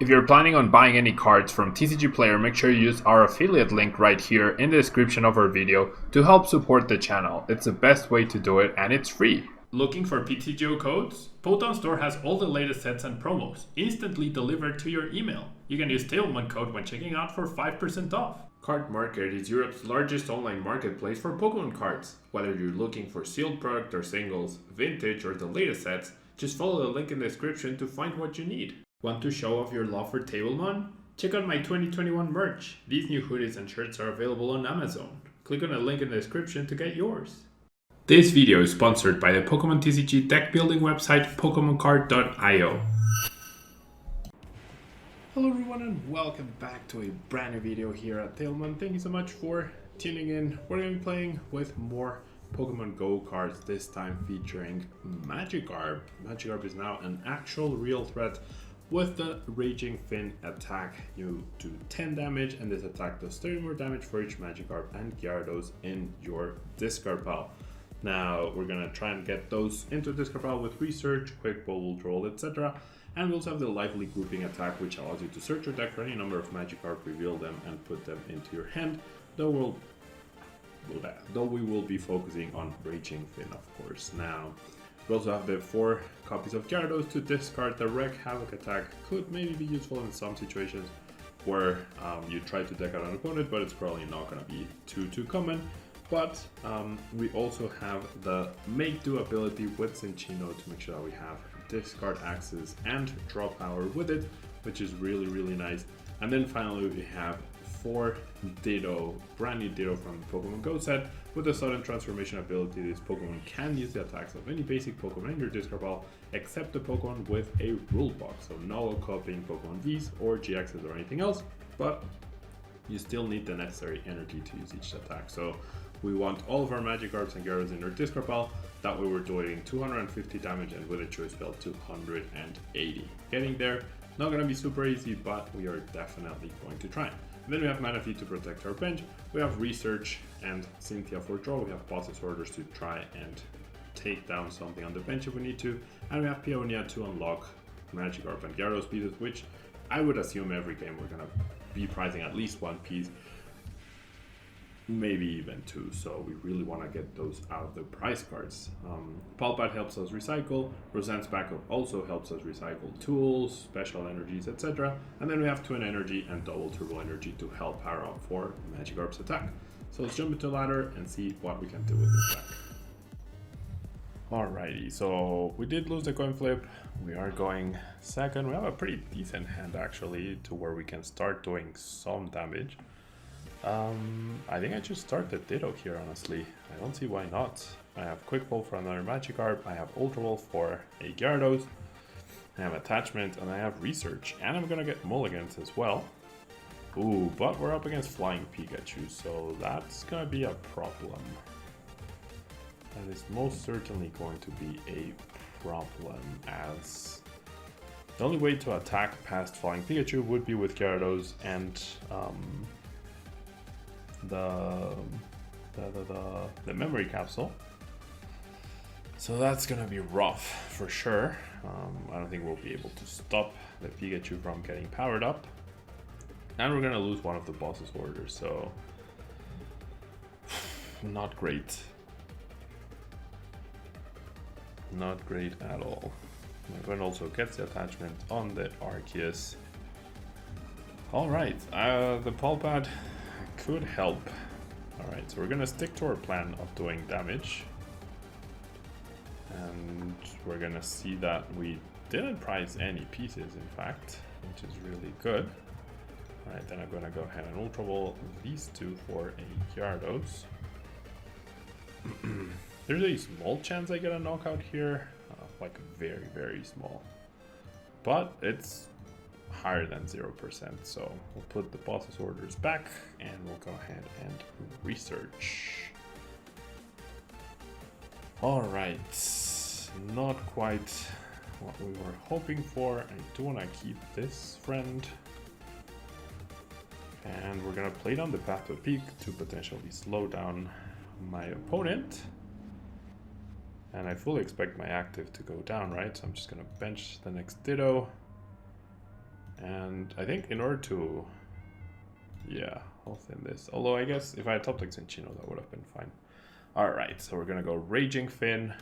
If you're planning on buying any cards from TCG Player, make sure you use our affiliate link right here in the description of our video to help support the channel. It's the best way to do it and it's free. Looking for PTGO codes? Potown Store has all the latest sets and promos instantly delivered to your email. You can use tablemon code when checking out for 5% off. Card Market is Europe's largest online marketplace for Pokemon cards. Whether you're looking for sealed product or singles, vintage or the latest sets, just follow the link in the description to find what you need. Want to show off your love for tablemon? Check out my 2021 merch. These new hoodies and shirts are available on Amazon. Click on the link in the description to get yours. This video is sponsored by the Pokemon TCG deck building website PokemonCard.io. Hello everyone and welcome back to a brand new video here at Tablemon. Thank you so much for tuning in. We're going to be playing with more Pokemon Go cards, this time featuring Magikarp. Magikarp is now an actual real threat. With the Raging Fin attack, you do 10 damage and this attack does 30 more damage for each Magikarp and Gyarados in your discard pile. Now we're gonna try and get those into discard pile with research, quick bubble roll, etc. And we also have the lively grouping attack, which allows you to search your deck for any number of Magikarp, reveal them and put them into your hand, though we will be focusing on Raging Fin, of course. Now we also have the 4 copies of Gyarados to discard. The Wreck Havoc attack could maybe be useful in some situations where you try to deck out an opponent, but it's probably not going to be too common. But we also have the Make Do ability with Cinccino to make sure that we have discard access and draw power with it, which is really nice. And then finally we have 4 Ditto, brand new Ditto from the Pokemon Go set. With the sudden transformation ability, this Pokemon can use the attacks of any basic Pokemon in your discard pile, except the Pokemon with a rule box. So no copying Pokemon Vs or GXs or anything else, but you still need the necessary energy to use each attack. So we want all of our Magikarps and Gyarados in our discard pile. That way we're doing 250 damage and with a choice spell 280. Getting there, not going to be super easy, but we are definitely going to try. And then we have Manaphy to protect our bench, we have Research and Cynthia for draw, we have Boss's Orders to try and take down something on the bench if we need to, and we have Peonia to unlock Magikarp and Gyarados pieces, which I would assume every game we're going to be prizing at least 1 piece, maybe even 2, so we really want to get those out of the prize cards. Palpad helps us recycle, Roseanne's Backup also helps us recycle tools, special energies, etc. And then we have Twin Energy and Double Turbo Energy to help power up for Magikarp's attack. So let's jump into the ladder and see what we can do with this deck. Alrighty, so we did lose the coin flip, we are going second. We have a pretty decent hand actually to where we can start doing some damage. I think I just start the Ditto here, honestly. I don't see why not. I have Quick Pull for another Magikarp, I have Ultra Ball for a Gyarados, I have Attachment, and I have Research. And I'm gonna get Mulligans as well. Ooh, but we're up against Flying Pikachu, so that's gonna be a problem. That is most certainly going to be a problem, as the only way to attack past Flying Pikachu would be with Gyarados and the memory capsule. So that's gonna be rough for sure. I don't think we'll be able to stop the Pikachu from getting powered up, and we're gonna lose one of the boss's orders, so not great. Not great at all. My friend also gets the attachment on the Arceus. Alright, the Palpad could help. Alright, so we're gonna stick to our plan of doing damage. And we're gonna see that we didn't prize any pieces, in fact, which is really good. Alright, then I'm gonna go ahead and Ultra Ball these 2 for a Gyarados. There's a small chance I get a knockout here, like very small. But it's higher than 0%, so we'll put the boss's orders back and we'll go ahead and research. Alright, not quite what we were hoping for. I do want to keep this friend, and we're gonna play down the Path to Peak to potentially slow down my opponent. And I fully expect my active to go down, right? So I'm just gonna bench the next Ditto And I think in order to, yeah, I'll thin this. Although I guess if I had top deck Cinchino, that would have been fine. Alright, so we're gonna go Raging Fin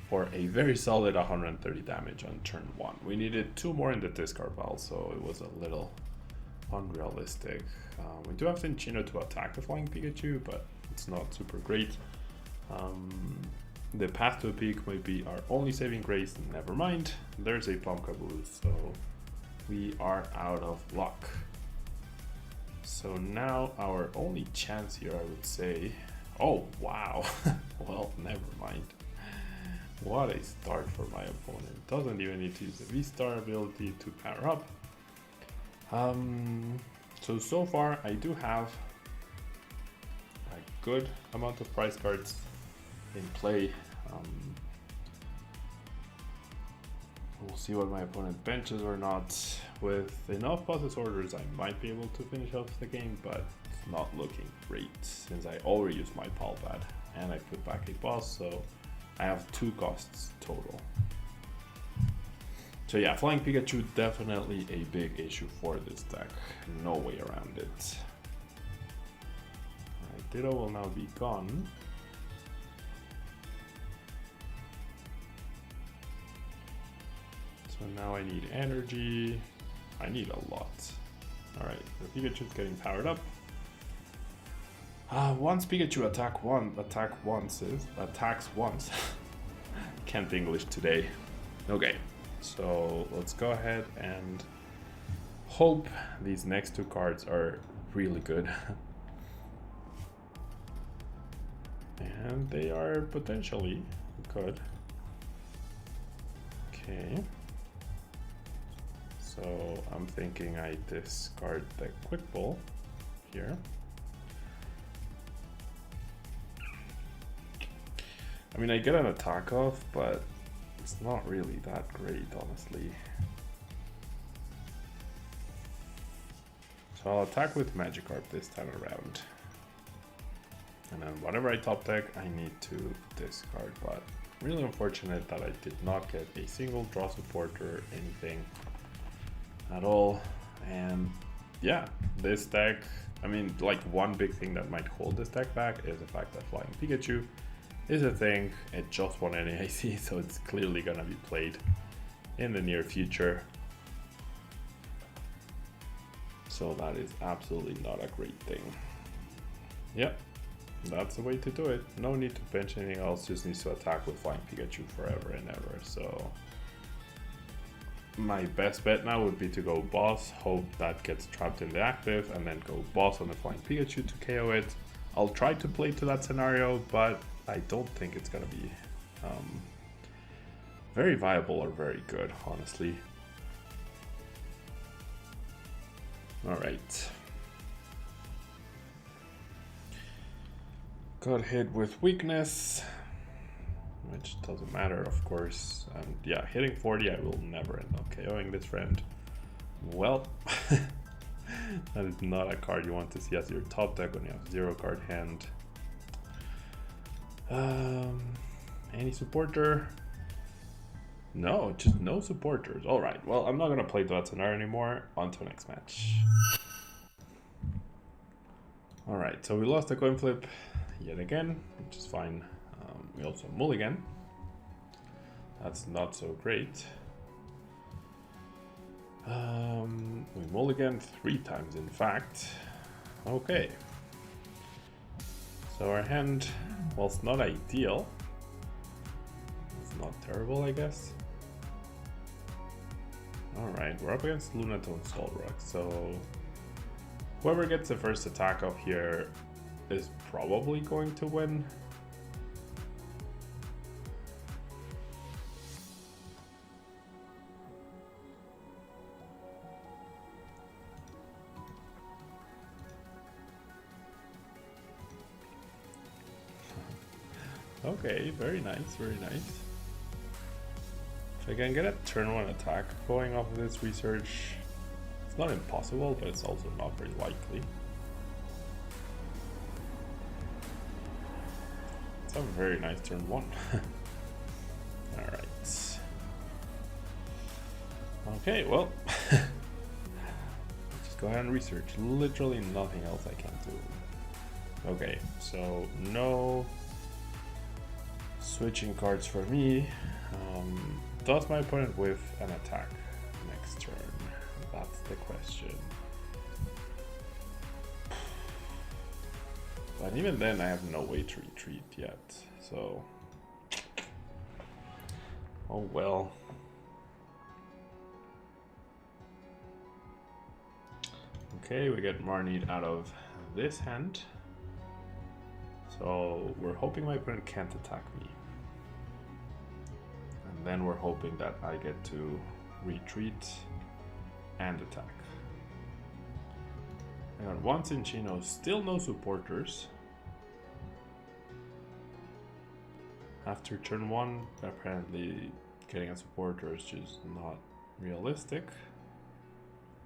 for a very solid 130 damage on turn 1. We needed 2 more in the discard pile, so it was a little unrealistic. We do have Cinchino to attack the Flying Pikachu, but it's not super great. The path to a peak might be our only saving grace. Never mind. There's a Pumpkaboo, so we are out of luck. So now our only chance here, I would say. Oh wow. Well, never mind. What a start for my opponent. Doesn't even need to use the V-Star ability to power up. So far I do have a good amount of prize cards in play. We'll see what my opponent benches or not. With enough possess orders, I might be able to finish off the game, but it's not looking great since I already used my pal pad and I put back a boss, so I have 2 costs total. So yeah, Flying Pikachu definitely a big issue for this deck. No way around it. Alright, Ditto will now be gone. So now I need energy. I need a lot. Alright, the Pikachu's getting powered up. Once Pikachu attacks once. Can't English today. Okay, so let's go ahead and hope these next 2 cards are really good. And they are potentially good. Okay. So I'm thinking I discard the Quick Ball here. I mean, I get an attack off, but it's not really that great, honestly. So I'll attack with Magikarp this time around. And then whatever I top deck, I need to discard, but really unfortunate that I did not get a single draw support or anything at all. And yeah, this deck, I mean, like one big thing that might hold this deck back is the fact that Flying Pikachu is a thing. It just won NAIC, so it's clearly gonna be played in the near future. So that is absolutely not a great thing. Yep, that's the way to do it. No need to bench anything else, just needs to attack with Flying Pikachu forever and ever. So my best bet now would be to go boss, hope that gets trapped in the active, and then go boss on the Flying Pikachu to KO it. I'll try to play to that scenario, but I don't think it's gonna be very viable or very good, honestly. Alright. Got hit with weakness, which doesn't matter, of course. And yeah, hitting 40, I will never end up KOing this friend. Well, that is not a card you want to see as your top deck when you have 0 card hand. Any supporter? No, just no supporters. Alright, well, I'm not gonna play that scenario anymore. On to next match. Alright, so we lost the coin flip yet again, which is fine. We also mulligan. That's not so great. We mulligan 3 times, in fact. Okay. So our hand, well, it's not ideal. It's not terrible, I guess. Alright, we're up against Lunatone Solrock, so whoever gets the first attack off here is probably going to win. Okay, very nice, very nice. If I can get a turn 1 attack going off of this research, it's not impossible, but it's also not very likely. It's a very nice turn 1. Alright. Okay, well, Go ahead and research. Literally nothing else I can do. Okay, so no switching cards for me. Does my opponent with an attack next turn? That's the question. But even then, I have no way to retreat yet, so... Oh well. Okay, we get Marnie out of this hand. So we're hoping my opponent can't attack me. And then we're hoping that I get to retreat and attack. I got one Cinchino, still no supporters. After turn 1, apparently getting a supporter is just not realistic.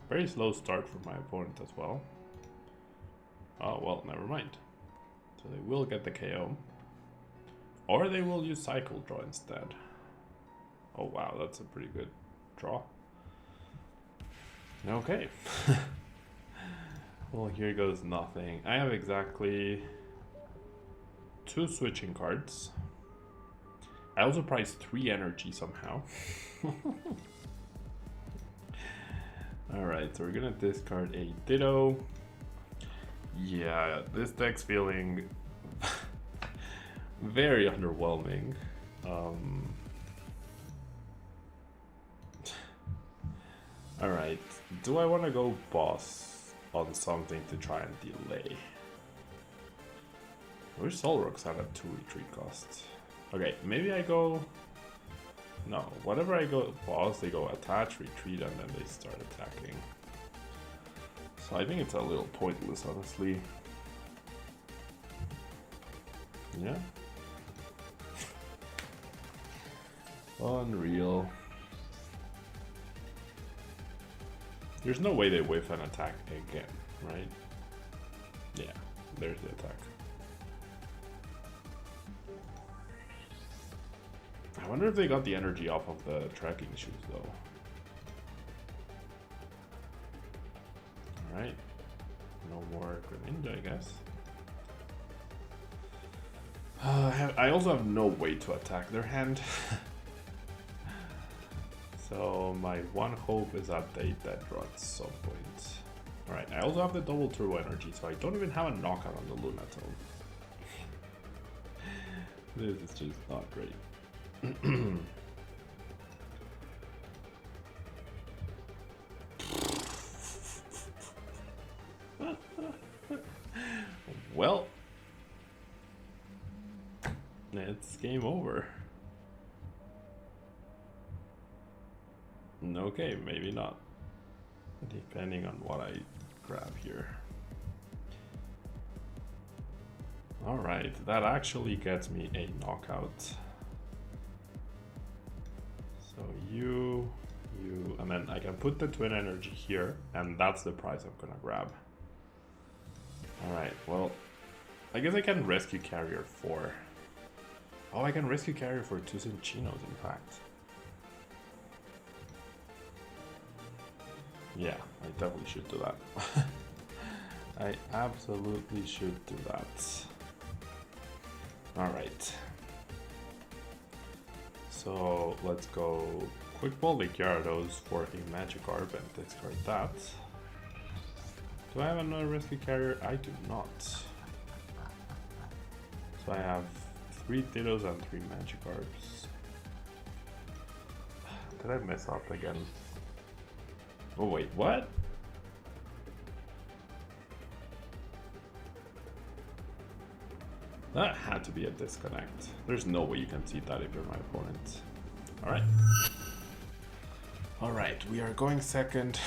Very slow start for my opponent as well. Oh, well, never mind. So they will get the KO. Or they will use Cycle Draw instead. Oh wow, that's a pretty good draw. Okay. Well, here goes nothing. I have exactly 2 switching cards. I also priced 3 energy somehow. Alright, so we're gonna discard a Ditto. Yeah, this deck's feeling very underwhelming. Alright, do I want to go boss on something to try and delay? I wish Solrox had a 2 retreat cost. Okay, maybe I go... No, whatever I go boss, they go attach, retreat, and then they start attacking. So I think it's a little pointless, honestly. Yeah. Unreal. There's no way they whiff an attack again, right? Yeah, there's the attack. I wonder if they got the energy off of the tracking shoes, though. Alright. No more Greninja, I guess. I also have no way to attack their hand. So my one hope is that they dead draw at some point. Alright, I also have the double turbo energy, so I don't even have a knockout on the Lunatone. This is just not great. Well, it's game over. Okay, maybe not, depending on what I grab here. Alright, that actually gets me a knockout. So you, and then I can put the twin energy here, and that's the prize I'm gonna grab. Alright, well, I guess I can rescue carrier 4. Oh, I can rescue carrier for 2 Cinchinos, in fact. Yeah, I definitely should do that. I absolutely should do that. Alright. So let's go Quick Ball the Gyarados for a Magikarp and discard that. Do I have another rescue carrier? I do not. So I have 3 Dittos and 3 Magikarps. Did I mess up again? Oh wait, what? That had to be a disconnect. There's no way you can see that if you're my opponent. Alright. Alright, we are going second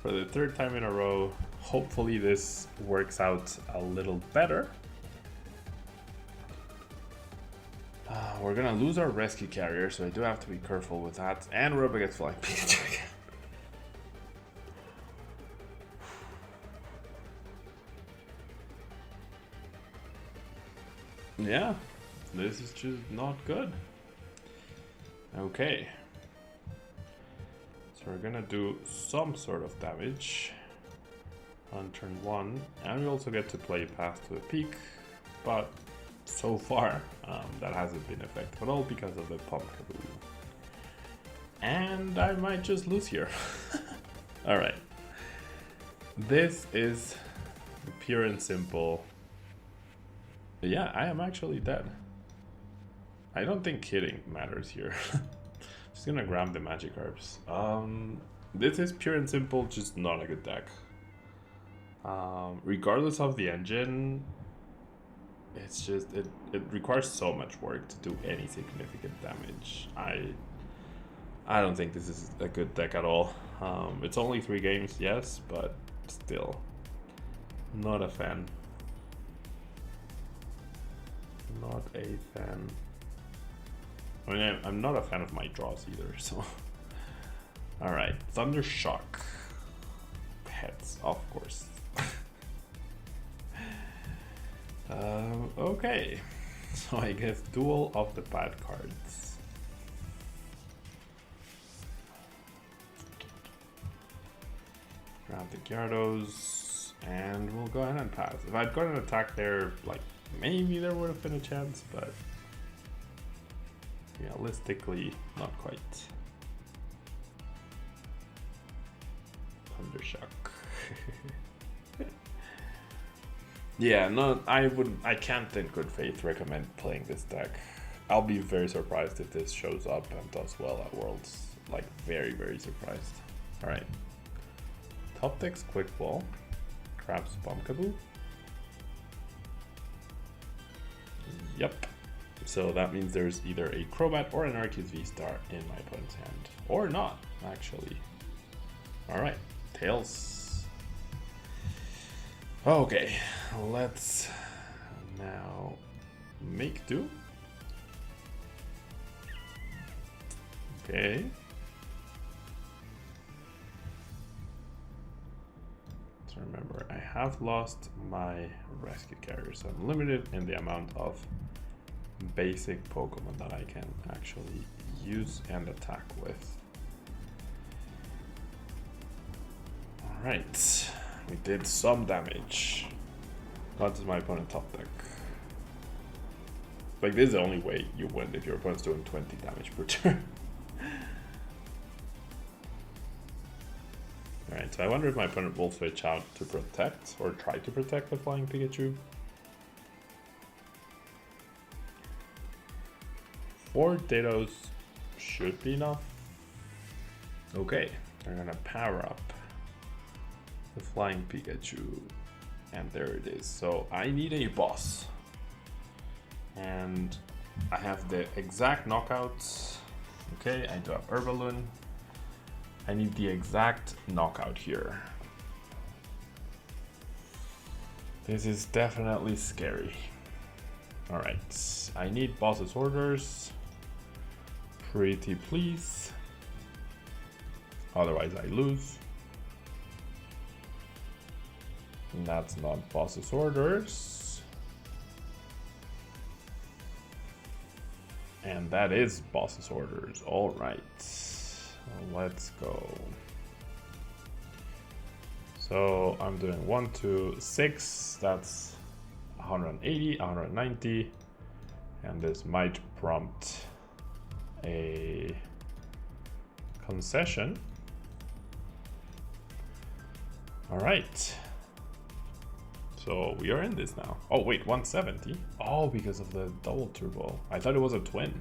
for the 3rd time in a row. Hopefully this works out a little better. We're gonna lose our rescue carrier, so I do have to be careful with that. And we're up against Flying Pikachu again. Yeah, this is just not good. Okay. So we're gonna do some sort of damage. on turn 1, and we also get to play Path to a Peak, but so far that hasn't been effective at all because of the Pumpkaboo. And I might just lose here. Alright. This is pure and simple. Yeah, I am actually dead. I don't think hitting matters here. Just gonna grab the Magikarps. This is pure and simple, just not a good deck. Regardless of the engine, it's just it requires so much work to do any significant damage. I don't think this is a good deck at all. It's only 3 games, yes, but still not a fan. Not a fan. I mean, I'm not a fan of my draws either, so. Alright, Thundershock. Pets, of course. Okay, so I guess duel of the bad cards. Grab the Gyarados, and we'll go ahead and pass. If I'd got an attack there, like, maybe there would have been a chance, but realistically, not quite. Thundershock. Yeah, no, I can't in good faith recommend playing this deck. I'll be very surprised if this shows up and does well at Worlds. Like, very, very surprised. Alright. Top deck's Quick Ball. Grabs Pumpkaboo. Yep. So that means there's either a Crobat or an Arceus V-Star in my opponent's hand. Or not, actually. Alright, Tails. Okay, let's now make do. Okay. So remember, I have lost my rescue carrier, so I'm limited in the amount of basic Pokemon that I can actually use and attack with. Alright, we did some damage. What does my opponent top deck? Like, this is the only way you win if your opponent's doing 20 damage per turn. Alright, so I wonder if my opponent will switch out to protect, or try to protect the Flying Pikachu. 4 Dittos should be enough. Okay, I'm gonna power up the Flying Pikachu, and there it is. So I need a boss, and I have the exact knockouts. Okay, I do have Herballoon. I need the exact knockout here. This is definitely scary. All right, I need boss's orders. Pretty please. Otherwise I lose. And that's not boss's orders. And that is boss's orders. All right, let's go. So I'm doing 1, 2, 6. That's 180, 190. And this might prompt a concession. All right. So we are in this now. Oh wait, 170. Oh, because of the double turbo. I thought it was a twin.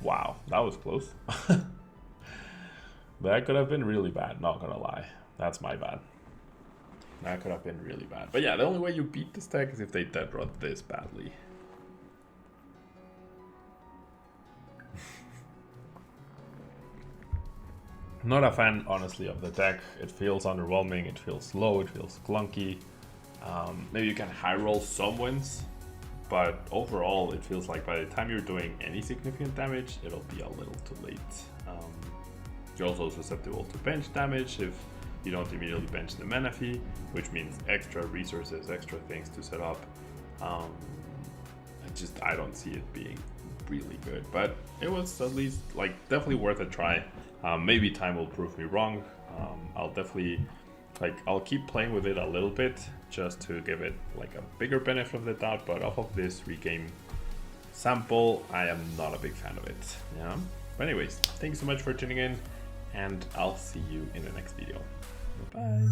Wow, that was close. That could have been really bad, not gonna lie. That's my bad. That could have been really bad. But yeah, the only way you beat this deck is if they dead run this badly. Not a fan, honestly, of the deck. It feels underwhelming, it feels slow, it feels clunky. Maybe you can high roll some wins, but overall it feels like by the time you're doing any significant damage, it'll be a little too late. You're also susceptible to bench damage if you don't immediately bench the Manaphy, which means extra resources, extra things to set up. I don't see it being really good, but it was at least like definitely worth a try. Maybe time will prove me wrong. I'll definitely Like, I'll keep playing with it a little bit just to give it like a bigger benefit of the doubt, but off of this regame sample, I am not a big fan of it. Yeah. But anyways, thank you so much for tuning in, and I'll see you in the next video. Bye.